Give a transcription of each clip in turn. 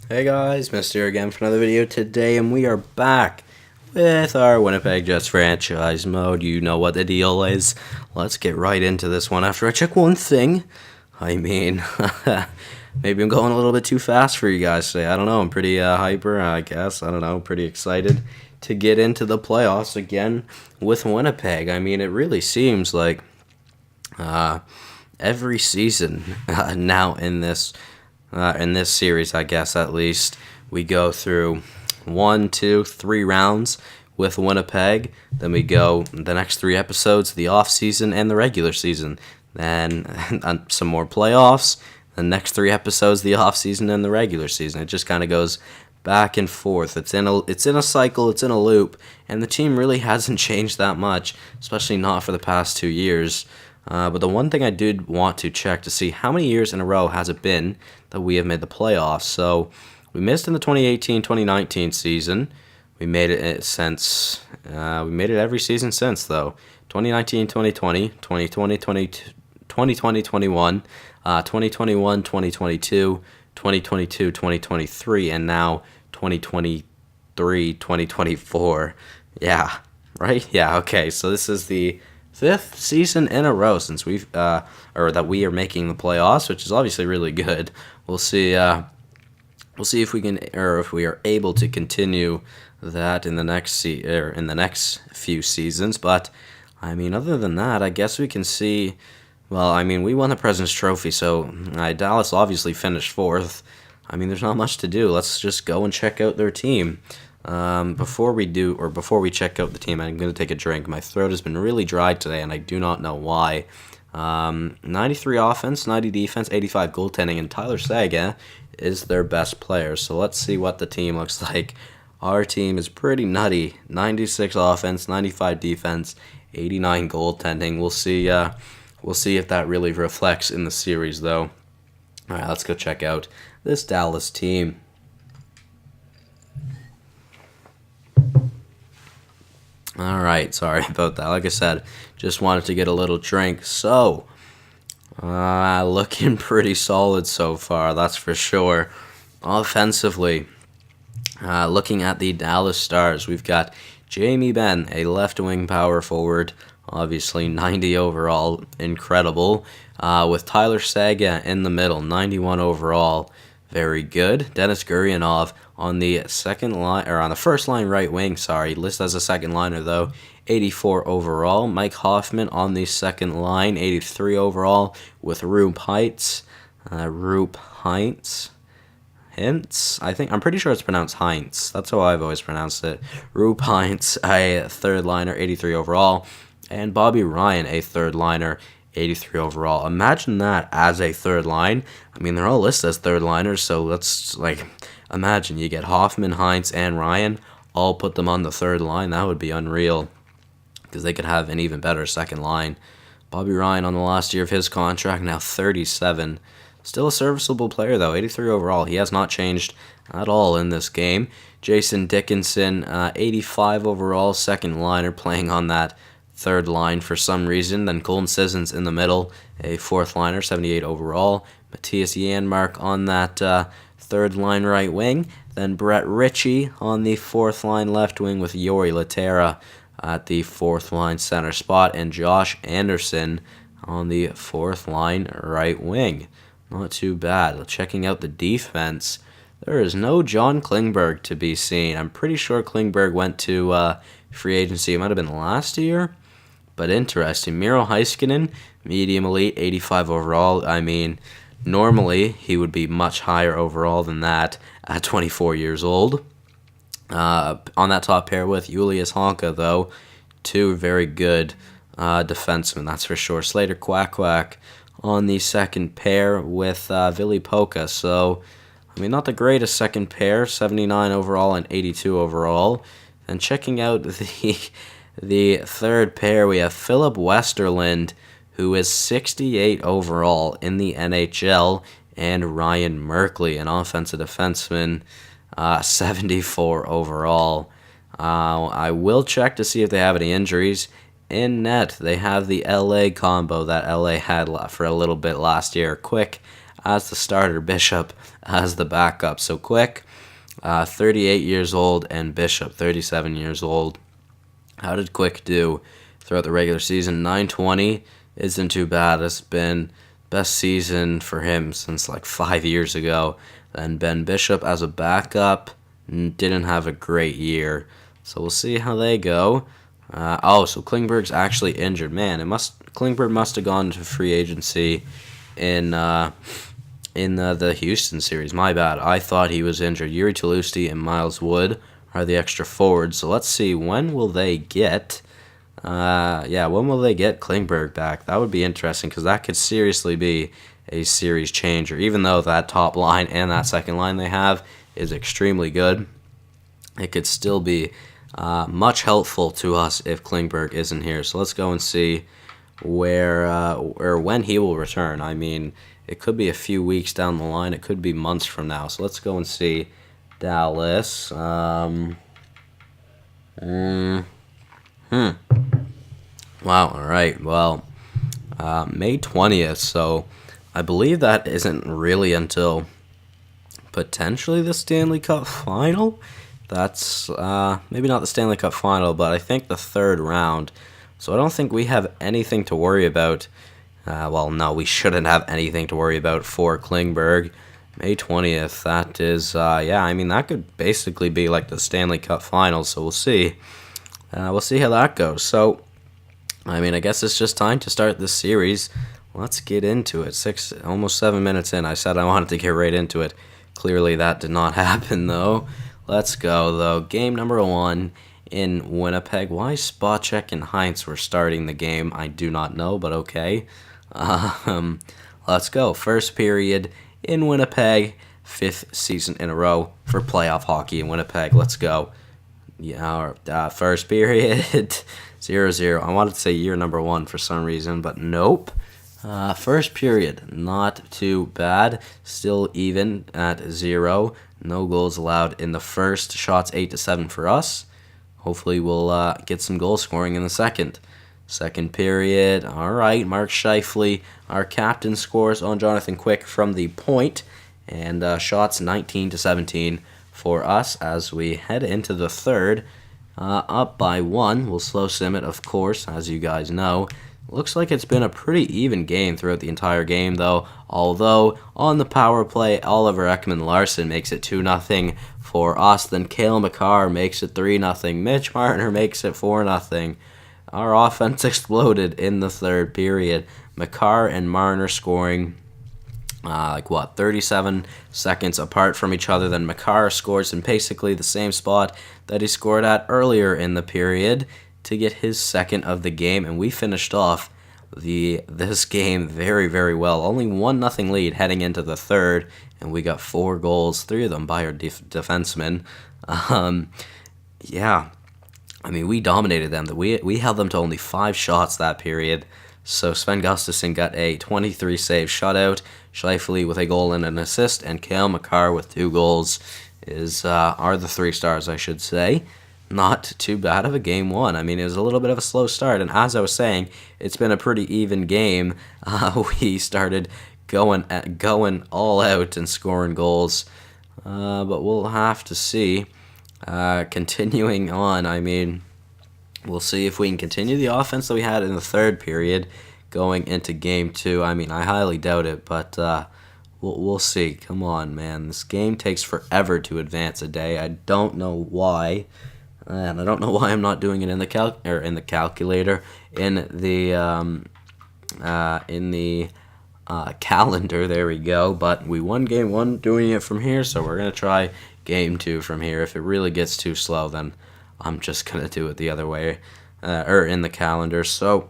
Hey guys, Mister again for another video today, and we are back with our Winnipeg Jets franchise mode. You know what the deal is. Let's get right into this one. After I check one thing, maybe I'm going a little bit too fast for you guys today. I don't know. I'm pretty hyper, I guess. I don't know. Pretty excited to get into the playoffs again with Winnipeg. I mean, it really seems like every season now in this series, I guess at least, we go through 1, 2, 3 rounds with Winnipeg. Then we go the next 3 episodes, the off season and the regular season. Then some more playoffs. The next 3 episodes, the off season and the regular season. It just kind of goes back and forth. It's in a cycle. It's in a loop, and the team really hasn't changed that much, especially not for the past 2 years. But the one thing I did want to check to see how many years in a row has it been that we have made the playoffs. So we missed in the 2018-2019 season. We made it since we made it every season since though. 2019-2020, 2020-2021, 2021-2022, 2022-2023, and now 2023-2024. Yeah, right? Yeah, okay. So this is the 5th season in a row since that we are making the playoffs, which is obviously really good. We'll see if we can, or if we are able to continue that in the next few seasons. But I mean, other than that, I guess we can see. Well, I mean, we won the President's Trophy, so Dallas obviously finished 4th. I mean, there's not much to do. Let's just go and check out their team. Before we check out the team, I'm going to take a drink. My throat has been really dry today, and I do not know why. 93 offense, 90 defense, 85 goaltending, and Tyler Seguin is their best player. So let's see what the team looks like. Our team is pretty nutty. 96 offense, 95 defense, 89 goaltending. We'll see if that really reflects in the series, though. All right, let's go check out this Dallas team. All right, sorry about that. Like I said, just wanted to get a little drink. So, looking pretty solid so far, that's for sure. Offensively, looking at the Dallas Stars, we've got Jamie Benn, a left-wing power forward, obviously 90 overall, incredible. With Tyler Seguin in the middle, 91 overall. Very good. Denis Gurianov on the first line right wing, listed as a second liner though, 84 overall. Mike Hoffman on the second line, 83 overall, with Roop Hintz. I'm pretty sure it's pronounced Hintz. That's how I've always pronounced it. Roop Hintz, a third liner, 83 overall, and Bobby Ryan, a third liner, 83 overall. Imagine that as a third line. I mean, they're all listed as third liners, so let's imagine you get Hoffman, Hintz, and Ryan, all put them on the third line. That would be unreal, because they could have an even better second line. Bobby Ryan on the last year of his contract, now 37. Still a serviceable player though, 83 overall. He has not changed at all in this game. Jason Dickinson, 85 overall, second liner, playing on that third line for some reason. Then Colton Sissons in the middle, a fourth liner, 78 overall. Matthias Janmark on that third line right wing. Then Brett Ritchie on the fourth line left wing with Yori Laterra at the fourth line center spot. And Josh Anderson on the fourth line right wing. Not too bad. Checking out the defense, there is no John Klingberg to be seen. I'm pretty sure Klingberg went to free agency. It might have been last year. But interesting. Miro Heiskanen, medium elite, 85 overall. I mean, normally he would be much higher overall than that at 24 years old. On that top pair with Julius Honka, though, 2 very good defensemen, that's for sure. Slater Quack on the second pair with Ville Poca. So, I mean, not the greatest second pair, 79 overall and 82 overall. And checking out the third pair, we have Philip Westerland, who is 68 overall in the NHL, and Ryan Merkley, an offensive defenseman, 74 overall. I will check to see if they have any injuries. In net, they have the LA combo that LA had for a little bit last year. Quick as the starter, Bishop as the backup. So Quick, 38 years old, and Bishop, 37 years old. How did Quick do throughout the regular season? 920 isn't too bad. It's been best season for him since like 5 years ago. Then Ben Bishop as a backup didn't have a great year. So we'll see how they go. So Klingberg's actually injured. Man, Klingberg must have gone to free agency in the Houston series. My bad. I thought he was injured. Yuri Tulusti and Miles Wood are the extra forwards. So let's see, when will they get when will they get Klingberg back? That would be interesting, because that could seriously be a series changer. Even though that top line and that second line they have is extremely good, it could still be much helpful to us if Klingberg isn't here. So let's go and see where or when he will return. I mean, it could be a few weeks down the line. It could be months from now. So let's go and see Dallas. Wow, all right. Well, May 20th, so I believe that isn't really until potentially the Stanley Cup Final. That's maybe not the Stanley Cup Final, but I think the third round. So I don't think we have anything to worry about. No, we shouldn't have anything to worry about for Klingberg. May 20th, that is, I mean, that could basically be like the Stanley Cup Final, so we'll see. We'll see how that goes. So, I mean, I guess it's just time to start this series. Let's get into it. Almost 7 minutes in, I said I wanted to get right into it. Clearly that did not happen, though. Let's go, though. Game number 1 in Winnipeg. Why Spacek and Heinz were starting the game, I do not know, but okay. Let's go. First period in Winnipeg. 5th season in a row for playoff hockey in Winnipeg. Let's go. First period, 0-0. I wanted to say year number 1 for some reason, but nope. First period, not too bad. Still even at 0. No goals allowed in the first. Shots 8-7 for us. Hopefully we'll get some goal scoring in the second. Second period, all right. Mark Scheifele, our captain, scores on Jonathan Quick from the point, and shots 19-17 for us as we head into the third. Up by 1. We'll slow sim it, of course, as you guys know. Looks like it's been a pretty even game throughout the entire game, though. Although, on the power play, Oliver Ekman-Larsson makes it 2-0 for us. Then Cale Makar makes it 3-0. Mitch Marner makes it 4-0. Our offense exploded in the third period. Makar and Marner scoring 37 seconds apart from each other. Then Makar scores in basically the same spot that he scored at earlier in the period to get his second of the game, and we finished off this game very, very well. Only 1-0 lead heading into the third, and we got 4 goals, 3 of them by our defensemen. I mean, we dominated them. We held them to only 5 shots that period. So Sven Gustafsson got a 23-save shutout. Scheifele with a goal and an assist, and Cale Makar with 2 goals are the 3 stars, I should say. Not too bad of a game 1. I mean, it was a little bit of a slow start, and as I was saying, it's been a pretty even game. We started going all out and scoring goals, but we'll have to see. Continuing on, I mean, we'll see if we can continue the offense that we had in the third period going into game 2. I mean, I highly doubt it, but we'll see. Come on, man. This game takes forever to advance a day. I don't know why. And I don't know why I'm not doing it in the calculator, in the calendar. There we go. But we won game 1 doing it from here, so we're gonna try game 2 from here. If it really gets too slow, then I'm just gonna do it the other way, or in the calendar. So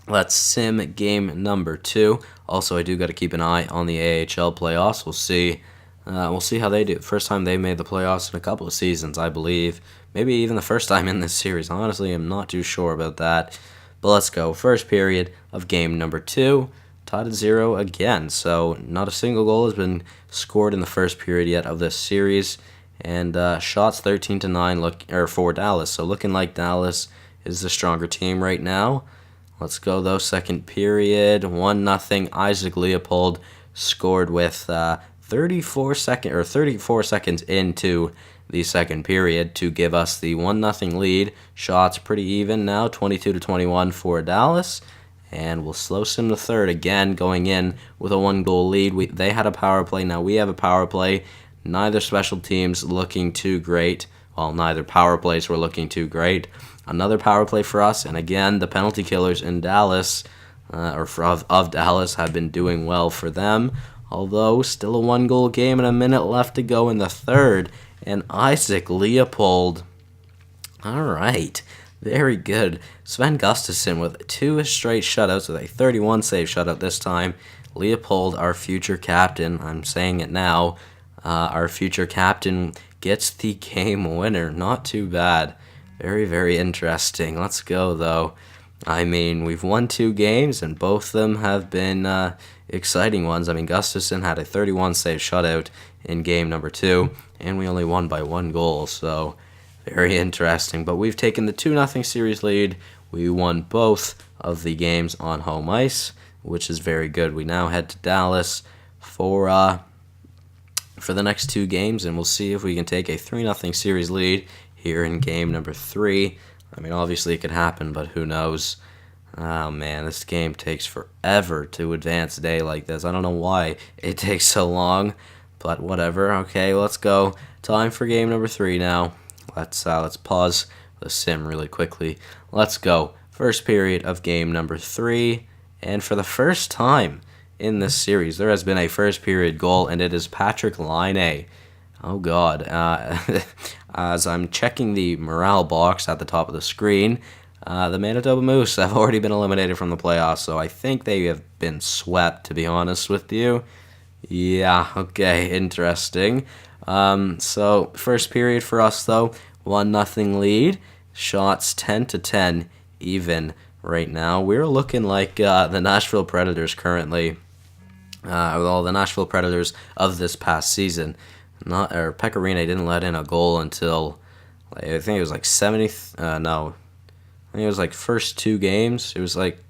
let's sim game number 2. Also, I do got to keep an eye on the AHL playoffs. We'll see how they do. First time they made the playoffs in a couple of seasons, I believe. Maybe even the first time in this series. Honestly, I'm not too sure about that. But let's go. First period of game number 2. Tied at 0 again. So not a single goal has been scored in the first period yet of this series. And shots 13-9 for Dallas. So looking like Dallas is the stronger team right now. Let's go, though. Second period. 1-0. Isaac Leopold scored with 34 seconds into the second period to give us the 1-0 lead. Shots pretty even now, 22-21 for Dallas. And we'll slow sim the third again, going in with a 1-goal lead. They had a power play, now we have a power play. Neither special teams looking too great. Well, neither power plays were looking too great. Another power play for us, and again, the penalty killers in Dallas, of Dallas, have been doing well for them. Although, still a 1-goal game and a minute left to go in the third. And Isaac Leopold. All right. Very good. Sven Gustafsson with 2 straight shutouts, with a 31-save shutout this time. Leopold, our future captain, I'm saying it now, our future captain gets the game winner. Not too bad. Very, very interesting. Let's go, though. I mean, we've won 2 games, and both of them have been exciting ones. I mean, Gustafsson had a 31-save shutout in game number 2, and we only won by 1 goal, so very interesting. But we've taken the 2-0 series lead. We won both of the games on home ice, which is very good. We now head to Dallas for the next 2 games, and we'll see if we can take a 3-0 series lead here in game number 3. I mean, obviously it could happen, but who knows? Oh, man, this game takes forever to advance a day like this. I don't know why it takes so long, but whatever. Okay, let's go. Time for game number 3 now. Let's pause the sim really quickly. Let's go. First period of game number 3, and for the first time in this series, there has been a first period goal, and it is Patrick Laine. Oh, God. As I'm checking the morale box at the top of the screen, the Manitoba Moose have already been eliminated from the playoffs, so I think they have been swept, to be honest with you. Yeah, okay, interesting. So, first period for us, though, 1-0 lead. Shots 10-10 even right now. We're looking like the Nashville Predators currently. The Nashville Predators of this past season. Pecorine didn't let in a goal until, I think it was like 70th. No, I think it was like first 2 games. It was like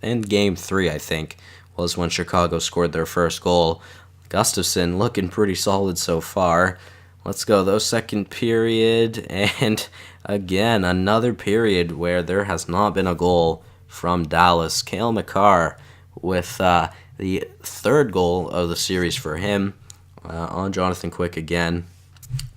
in game 3, I think, was when Chicago scored their first goal. Gustafsson looking pretty solid so far. Let's go, though, second period, and again, another period where there has not been a goal from Dallas. Cale Makar with the 3rd goal of the series for him on Jonathan Quick again.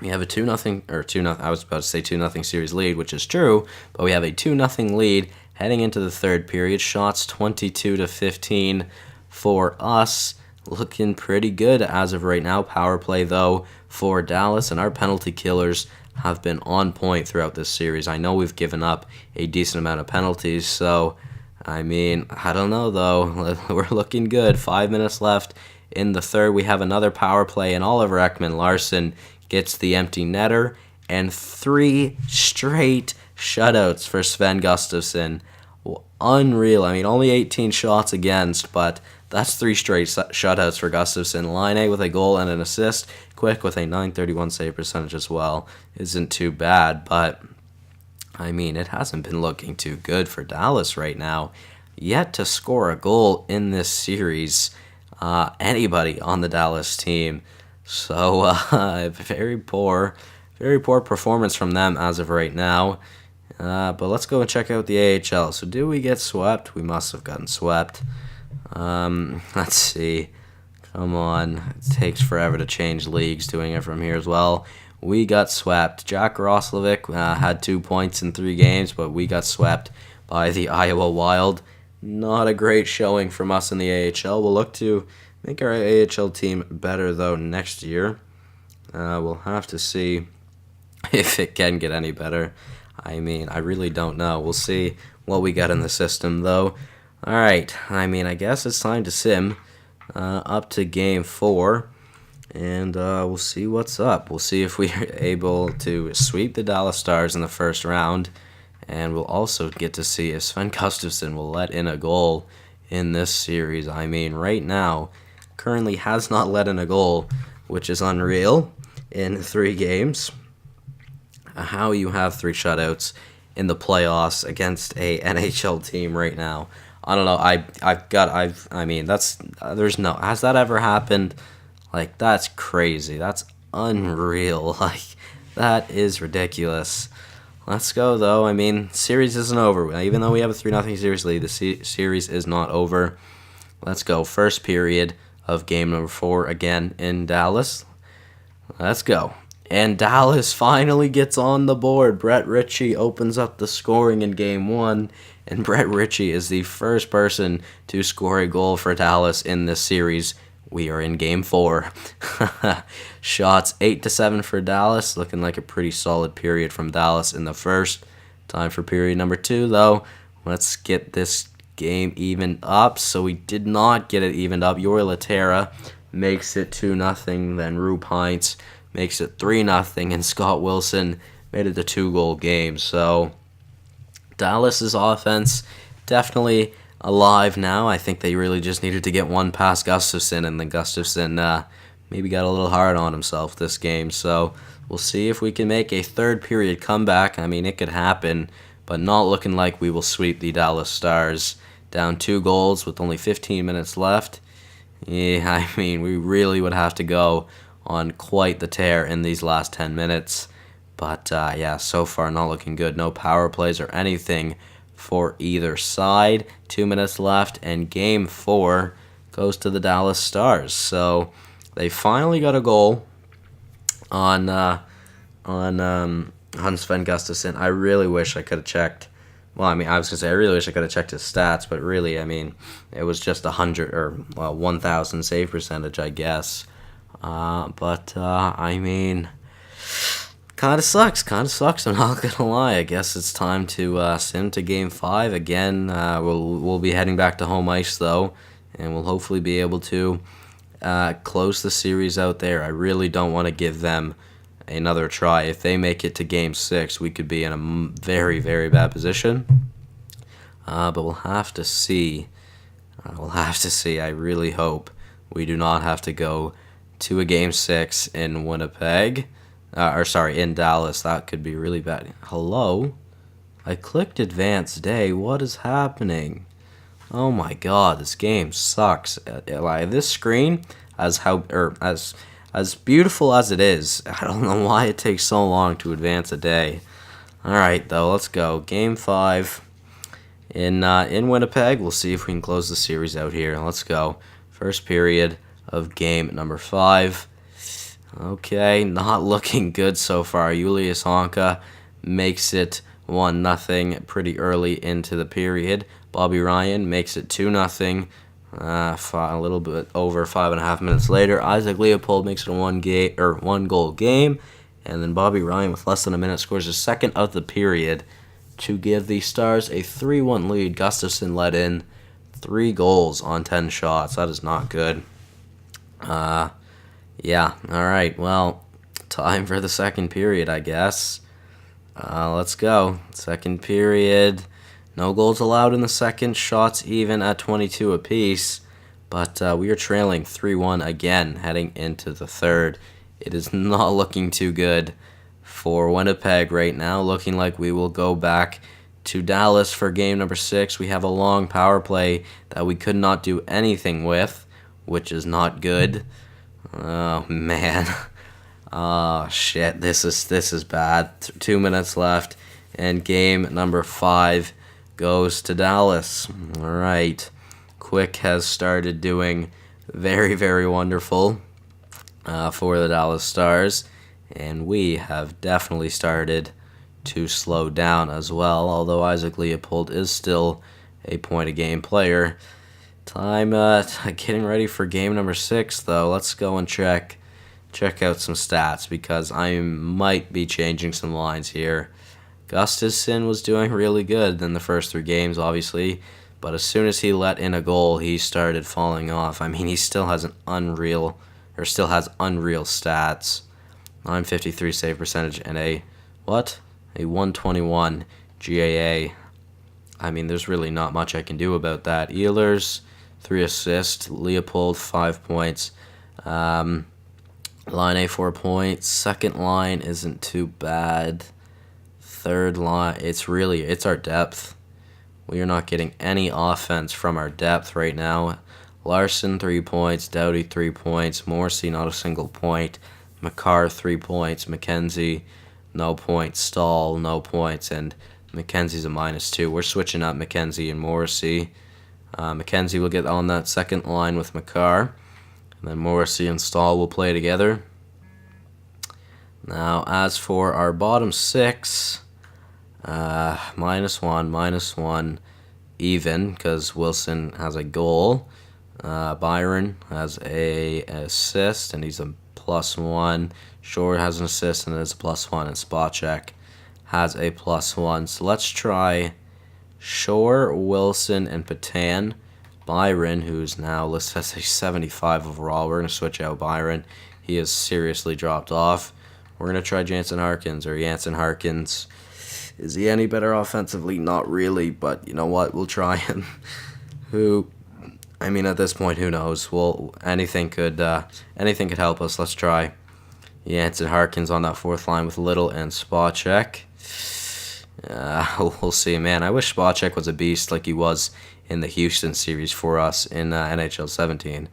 We have a 2-0, I was about to say 2-0 series lead, which is true, but we have a 2-0 lead heading into the third period. Shots 22-15 for us. Looking pretty good as of right now. Power play, though, for Dallas, and our penalty killers have been on point throughout this series. I know we've given up a decent amount of penalties, so, I mean, I don't know, though. We're looking good. 5 minutes left in the third. We have another power play, and Oliver Ekman-Larsson gets the empty netter, and 3 straight shutouts for Sven Gustafsson. Unreal. I mean, only 18 shots against, but that's 3 straight shutouts for Gustafsson. Laine with a goal and an assist. Quick with a .931 save percentage as well. Isn't too bad, but, I mean, it hasn't been looking too good for Dallas right now. Yet to score a goal in this series, anybody on the Dallas team. So, very poor performance from them as of right now. But let's go and check out the AHL. So, did we get swept? We must have gotten swept. Let's see. Come on. It takes forever to change leagues doing it from here as well. We got swept. Jack Roslovic had 2 points in 3 games, but we got swept by the Iowa Wild. Not a great showing from us in the AHL. We'll look to make our AHL team better, though, next year. We'll have to see if it can get any better. I mean, I really don't know. We'll see what we got in the system, though. All right. I mean, I guess it's time to sim up to Game 4, and we'll see what's up. We'll see if we're able to sweep the Dallas Stars in the first round, and we'll also get to see if Sven Gustafsson will let in a goal in this series. I mean, right now, currently has not let in a goal, which is unreal, in 3 games. How you have 3 shutouts in the playoffs against a NHL team right now. I don't know. I mean, that's there's no. Has that ever happened? Like, that's crazy. That's unreal. Like, that is ridiculous. Let's go, though. I mean, series isn't over. Even though we have a 3-0 series lead, the series is not over. Let's go. First period of game number 4 again in Dallas. Let's go. And Dallas finally gets on the board. Brett Ritchie opens up the scoring in game 1. And Brett Ritchie is the first person to score a goal for Dallas in this series. We are in game 4. Shots 8-7 for Dallas. Looking like a pretty solid period from Dallas in the first. Time for period number 2, though. Let's get this game evened up. So we did not get it evened up. Jori Lehtera makes it 2-0. Then Rube Hintz makes it 3-0. And Scott Wilson made it a 2-goal game. So Dallas's offense definitely alive now. I think they really just needed to get one past Gustafsson, and then Gustafsson maybe got a little hard on himself this game. So we'll see if we can make a third period comeback. I mean, it could happen, but not looking like we will sweep the Dallas Stars. Down 2 goals with only 15 minutes left. Yeah, I mean, we really would have to go on quite the tear in these last 10 minutes. But, yeah, so far not looking good. No power plays or anything for either side. 2 minutes left, and Game 4 goes to the Dallas Stars. So they finally got a goal on Sven Gustafsson. I really wish I could have checked. Well, I mean, I was going to say I really wish I could have checked his stats, but really, I mean, it was just 100 or 1,000 save percentage, I guess. I mean, kind of sucks. I'm not gonna lie. I guess it's time to sim to Game 5 again. We'll be heading back to home ice though, and we'll hopefully be able to close the series out there. I really don't want to give them another try. If they make it to Game 6, we could be in a very, very bad position. But we'll have to see. I really hope we do not have to go to a Game 6 in Winnipeg. In Dallas. That could be really bad. Hello? I clicked Advance Day. What is happening? Oh my god, this game sucks. Like, this screen, as beautiful as it is, I don't know why it takes so long to advance a day. Alright, though, let's go. Game 5 in Winnipeg. We'll see if we can close the series out here. Let's go. First period of game number 5. Okay, not looking good so far. Julius Honka makes it 1-0 pretty early into the period. Bobby Ryan makes it 2-0 a little bit over 5.5 minutes later. Isaac Leopold makes it a 1-goal game. And then Bobby Ryan, with less than a minute, scores his second of the period to give the Stars a 3-1 lead. Gustafsson let in 3 goals on 10 shots. That is not good. Yeah, alright, well, time for the second period, I guess. Let's go. Second period. No goals allowed in the second. Shots even at 22 apiece. But we are trailing 3-1 again heading into the third. It is not looking too good for Winnipeg right now. Looking like we will go back to Dallas for game number 6. We have a long power play that we could not do anything with, which is not good. Oh man. Oh shit, this is bad. 2 minutes left, and game number 5 goes to Dallas. Alright. Quick has started doing very, very wonderful for the Dallas Stars, and we have definitely started to slow down as well, although Isaac Leopold is still a point-a-game player. Time getting ready for game number 6, though. Let's go and check out some stats, because I might be changing some lines here. Gustafsson was doing really good in the first 3 games, obviously, but as soon as he let in a goal, he started falling off. I mean, he still has unreal stats. 953 save percentage and a 121 GAA. I mean, there's really not much I can do about that. Ehlers, 3 assists. Leopold, 5 points. Line A, 4 points. Second line isn't too bad. Third line, it's our depth. We are not getting any offense from our depth right now. Larson, 3 points. Doughty, 3 points. Morrissey, not a single point. McCarr, 3 points. McKenzie, no points. Stahl, no points. And McKenzie's a -2. We're switching up McKenzie and Morrissey. McKenzie will get on that second line with McCarr. And then Morrissey and Stahl will play together. Now, as for our bottom 6, -1, -1, even, because Wilson has a goal. Byron has a assist, and he's a +1. Shore has an assist, and is a +1. And Spacek has a +1. So let's try Shore, Wilson, and Patan. Byron, who's now listed as a 75 overall. We're going to switch out Byron. He has seriously dropped off. We're going to try Jansen Harkins. Is he any better offensively? Not really, but you know what? We'll try him. At this point, who knows? Well, anything could help us. Let's try Jansen Harkins on that fourth line with Little and Spacek. We'll see, man. I wish Spacek was a beast like he was in the Houston series for us in NHL 17.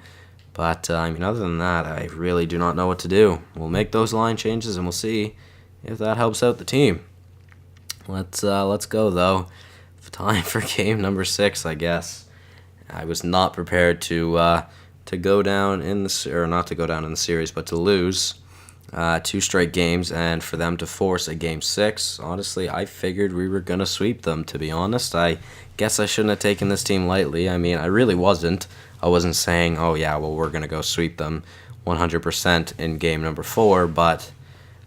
But, other than that, I really do not know what to do. We'll make those line changes, and we'll see if that helps out the team. Let's go, though. Time for game number 6, I guess. I was not prepared to go down in the or not to go down in the series, but to lose 2 straight games, and for them to force a game 6. Honestly, I figured we were gonna sweep them. To be honest, I guess I shouldn't have taken this team lightly. I really wasn't. I wasn't saying, oh yeah, well we're gonna go sweep them 100% in game number 4, but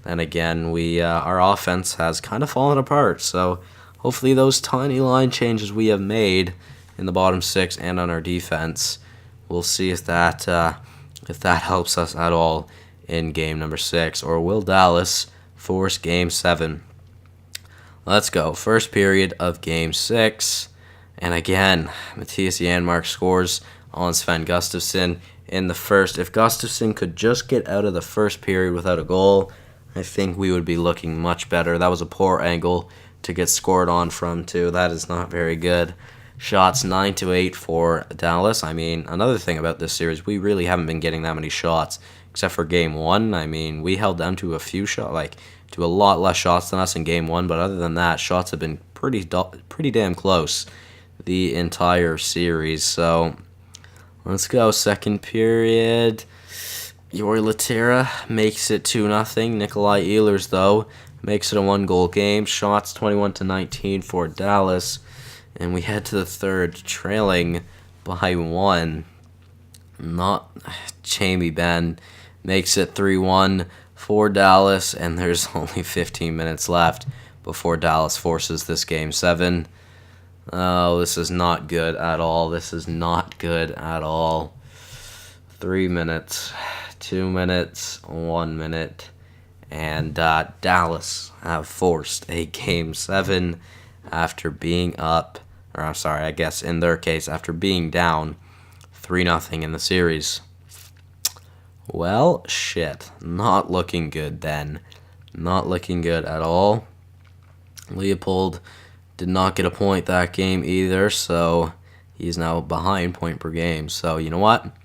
then again, our offense has kind of fallen apart. So hopefully those tiny line changes we have made in the bottom 6 and on our defense, we'll see if that helps us at all in game number 6, or will Dallas force game 7? Let's go. First period of game 6, and again, Matthias Janmark scores on Sven Gustafsson in the first. If Gustafsson could just get out of the first period without a goal, I think we would be looking much better. That was a poor angle to get scored on from, too. That is not very good. Shots 9-8 for Dallas. Another thing about this series, we really haven't been getting that many shots, except for game 1. We held them to a few shots, to a lot less shots than us in game 1. But other than that, shots have been pretty damn close the entire series. So let's go. Second period. Jori Lehtera makes it 2-0. Nikolai Ehlers, though, makes it a 1-goal game. Shots 21-19 for Dallas. And we head to the third, trailing by 1. Not Jamie Benn makes it 3-1 for Dallas, and there's only 15 minutes left before Dallas forces this game 7. Oh, this is not good at all. 3 minutes, 2 minutes, 1 minute, and Dallas have forced a game 7 after being up. Or I'm sorry, I guess in their case, after being down 3-0 in the series. Well, shit. Not looking good then. Not looking good at all. Leopold did not get a point that game either, so he's now behind point per game. So, you know what?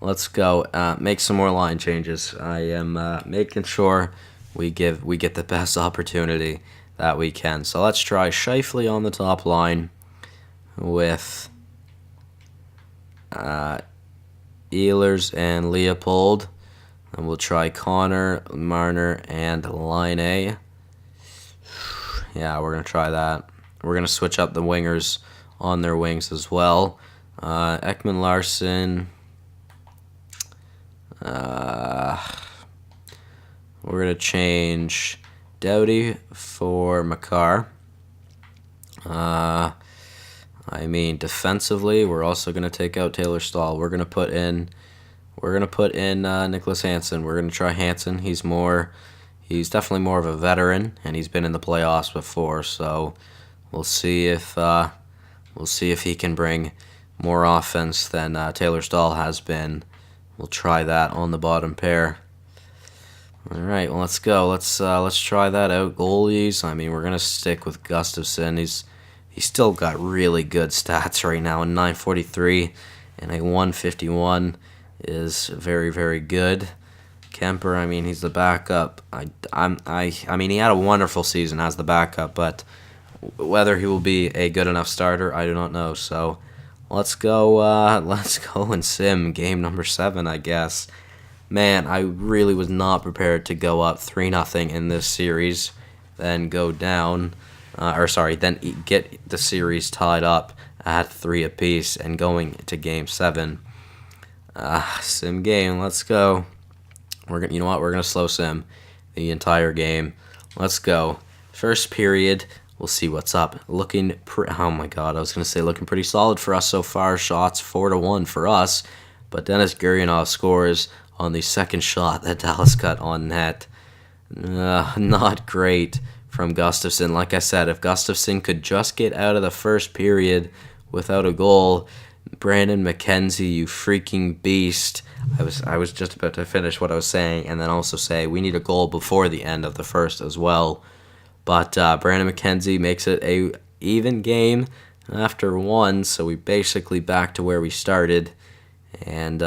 Let's go make some more line changes. I am making sure we get the best opportunity that we can. So let's try Scheifele on the top line with Ehlers and Leopold. And we'll try Connor, Marner, and Laine. Yeah, we're going to try that. We're going to switch up the wingers on their wings as well. Ekman Larson. We're going to change Doughty for McCarr. Defensively, we're also going to take out Taylor Stahl. We're going to put in Nicholas Hansen. We're going to try Hansen. He's definitely more of a veteran, and he's been in the playoffs before. So we'll see if he can bring more offense than Taylor Stahl has been. We'll try that on the bottom pair. All right, well, let's go. Let's try that out. Goalies. We're gonna stick with Gustafsson. He's he's still got really good stats right now. A 943 and a 151 is very, very good. Kemper, I mean, he's the backup. I mean, he had a wonderful season as the backup, but whether he will be a good enough starter, I do not know. So let's go and sim game number 7, I guess. Man, I really was not prepared to go up 3-0 in this series, then go down, then get the series tied up at 3 apiece and going to game 7. Sim game, let's go. You know what? We're gonna slow sim the entire game. Let's go. First period. We'll see what's up. Oh my God, I was gonna say looking pretty solid for us so far. Shots 4-1 for us, but Dennis Gurianov scores on the second shot that Dallas got on net. Not great from Gustafsson. Like I said, if Gustafsson could just get out of the first period without a goal, Brandon McKenzie, you freaking beast. I was just about to finish what I was saying and then also say we need a goal before the end of the first as well. But Brandon McKenzie makes it a even game after 1, so we basically back to where we started. And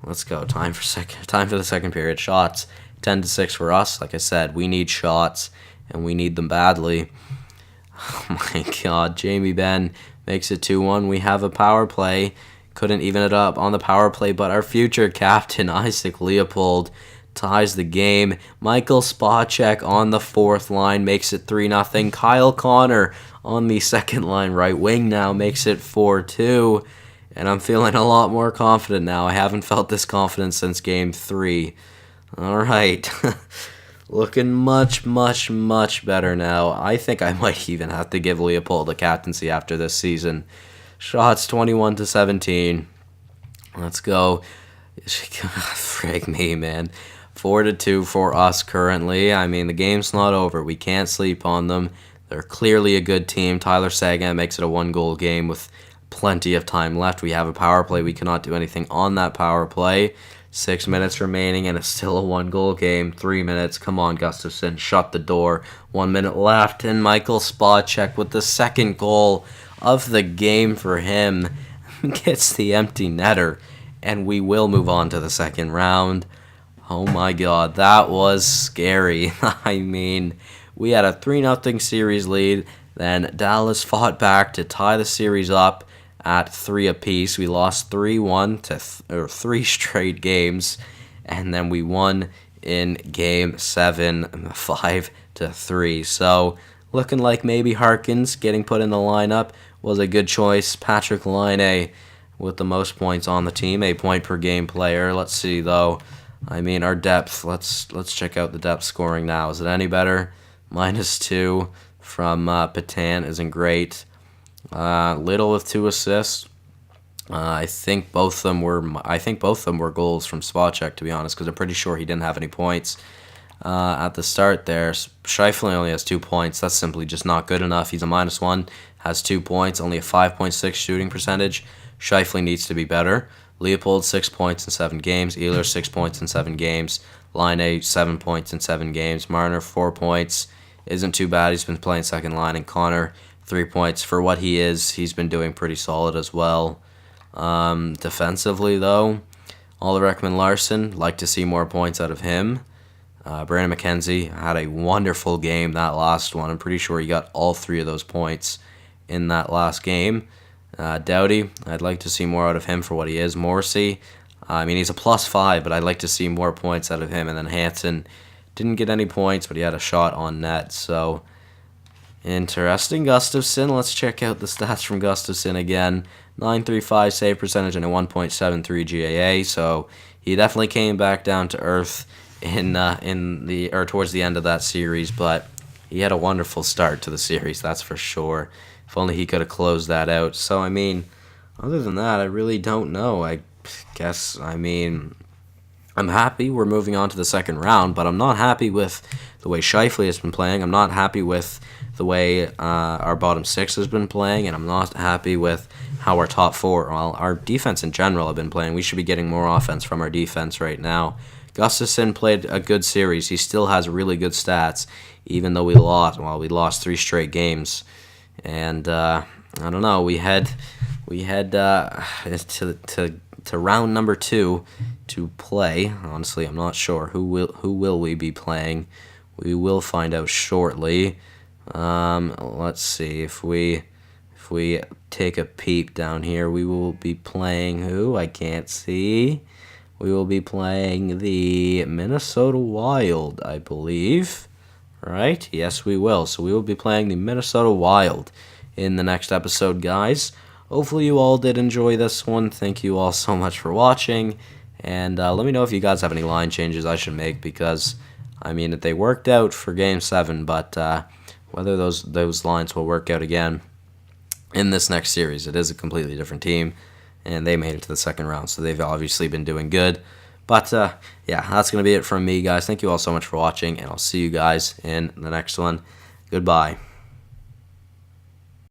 let's go. Time for the second period. Shots 10-6 for us. Like I said, we need shots and we need them badly. Oh my God, Jamie Benn makes it 2-1. We have a power play. Couldn't even it up on the power play, but our future captain, Isaac Leopold, ties the game. Michael Spacek on the fourth line makes it 3-0. Kyle Connor on the second line right wing now makes it 4-2. And I'm feeling a lot more confident now. I haven't felt this confident since game 3. All right. Looking much, much, much better now. I think I might even have to give Leopold a captaincy after this season. Shots 21-17. Let's go. Frig me, man. 4-2 for us currently. I mean, the game's not over. We can't sleep on them. They're clearly a good team. Tyler Seguin makes it a 1-goal game with plenty of time left. We have a power play. We cannot do anything on that power play. 6 minutes remaining, and it's still a 1-goal game. 3 minutes. Come on, Gustafsson. Shut the door. 1 minute left, and Michael Spacek with the second goal of the game for him gets the empty netter, and we will move on to the second round. Oh my God, that was scary. I mean, we had a 3-0 series lead, then Dallas fought back to tie the series up at 3 apiece. We lost 3-1 to 3 straight games, and then we won in game 7, 5-3. So looking like maybe Harkins getting put in the lineup was a good choice. Patrick Laine with the most points on the team, a point per game player. Let's see though. I mean, our depth. Let's check out the depth scoring now. Is it any better? -2 from Patan isn't great. Little with 2 assists. I think both of them were goals from Spacek, to be honest, because I'm pretty sure he didn't have any points at the start there. Scheifele only has 2 points. That's simply just not good enough. He's a -1, has 2 points, only a 5.6 shooting percentage. Scheifele needs to be better. Leopold 6 points in 7 games. Ehlers 6 points in 7 games. Laine 7 points in 7 games. Marner 4 points. Isn't too bad. He's been playing second line. And Connor 3 points. For what he is, he's been doing pretty solid as well. Defensively, though, Ulrich Larson, like to see more points out of him. Brandon McKenzie had a wonderful game, that last one. I'm pretty sure he got all 3 of those points in that last game. Doughty, I'd like to see more out of him for what he is. Morrissey, I mean, he's a +5, but I'd like to see more points out of him. And then Hansen didn't get any points, but he had a shot on net. So, interesting. Gustafsson, let's check out the stats from Gustafsson again. .935 save percentage and a 1.73 GAA. So, he definitely came back down to earth towards the end of that series, but he had a wonderful start to the series, that's for sure. If only he could have closed that out. So, I mean, other than that, I really don't know. I guess, I mean, I'm happy we're moving on to the second round, but I'm not happy with the way Scheifele has been playing. I'm not happy with the way our bottom 6 has been playing, and I'm not happy with how our top 4, well, our defense in general have been playing. We should be getting more offense from our defense right now. Gustafsson played a good series. He still has really good stats, even though we lost 3 straight games. And I don't know. We head to round number 2 to play. Honestly, I'm not sure who will we be playing. We will find out shortly. Let's see if we take a peep down here. We will be playing who? I can't see. We will be playing the Minnesota Wild, I believe. Right? Yes, we will. So we will be playing the Minnesota Wild in the next episode, guys. Hopefully you all did enjoy this one. Thank you all so much for watching. And let me know if you guys have any line changes I should make, because, I mean, they worked out for Game 7, but whether those lines will work out again in this next series. It is a completely different team, and they made it to the second round, so they've obviously been doing good. But, yeah, that's going to be it from me, guys. Thank you all so much for watching, and I'll see you guys in the next one. Goodbye.